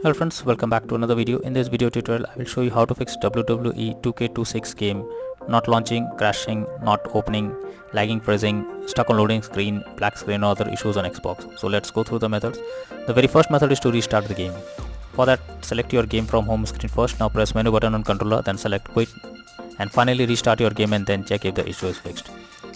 Hello friends, welcome back to another video. In this video tutorial, I will show you how to fix WWE 2K26 game not launching, crashing, not opening, lagging, freezing, stuck on loading screen, black screen or other issues on Xbox. So let's go through the methods. The very first method is to restart the game. For that, select your game from home screen first. Now press menu button on controller, then select quit and finally restart your game and then check if the issue is fixed.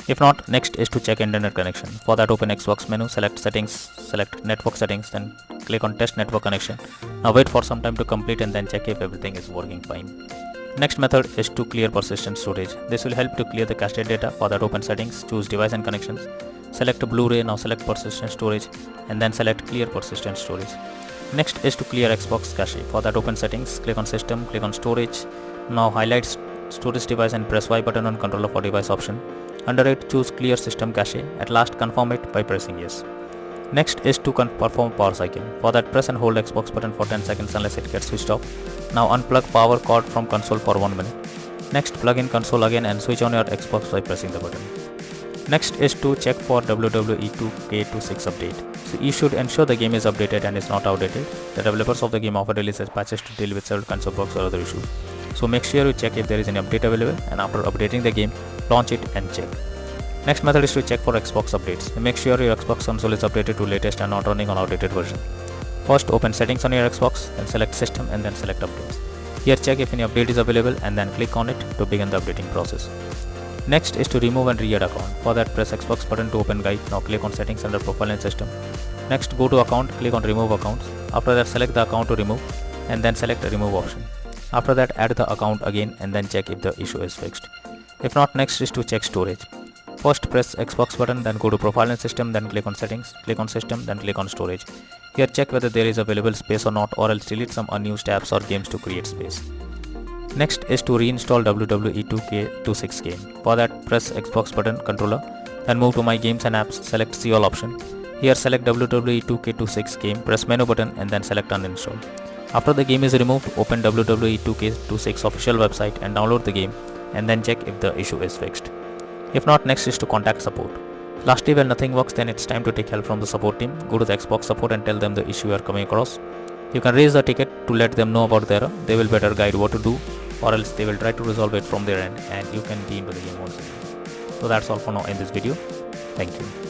If not, next is to check internet connection. For that, open Xbox menu, select settings, select network settings, then click on test network connection. Now wait for some time to complete and then check if everything is working fine. Next method is to clear persistent storage. This will help to clear the cached data. For that, open settings, choose device and connections, select Blu-ray, now select persistent storage and then select clear persistent storage. Next is to clear Xbox cache. For that, open settings, click on system, click on storage. Now highlight storage device and press Y button on controller for device option. Under it, choose clear system cache. At last, confirm it by pressing yes. Next is to perform power cycle. For that, press and hold Xbox button for 10 seconds unless it gets switched off. Now unplug power cord from console for 1 minute. Next, plug in console again and switch on your Xbox by pressing the button. Next is to check for WWE 2K26 update. So you should ensure the game is updated and is not outdated. The developers of the game often releases patches to deal with several console bugs or other issues. So make sure you check if there is any update available, and after updating the game, launch it and check. Next method is to check for Xbox updates. Make sure your Xbox console is updated to latest and not running on outdated version. First, open settings on your Xbox, then select system and then select updates. Here check if any update is available and then click on it to begin the updating process. Next is to remove and re-add account. For that, press Xbox button to open guide. Now click on settings under profile and system. Next, go to account, click on remove accounts. After that, select the account to remove and then select the remove option. After that, add the account again and then check if the issue is fixed. If not, next is to check storage. First, press Xbox button, then go to profile and system, then click on settings, click on system, then click on storage. Here check whether there is available space or not, or else delete some unused tabs or games to create space. Next is to reinstall WWE 2K26 game. For that, press Xbox button, controller, then move to my games and apps, select see all option. Here select WWE 2K26 game, press menu button and then select uninstall. After the game is removed, open WWE 2K26 official website and download the game and then check if the issue is fixed. If not, next is to contact support. Lastly, when nothing works, then it's time to take help from the support team. Go to the Xbox support and tell them the issue you are coming across. You can raise the ticket to let them know about the error. They will better guide what to do, or else they will try to resolve it from their end and you can be into the game once again. So that's all for now in this video. Thank you.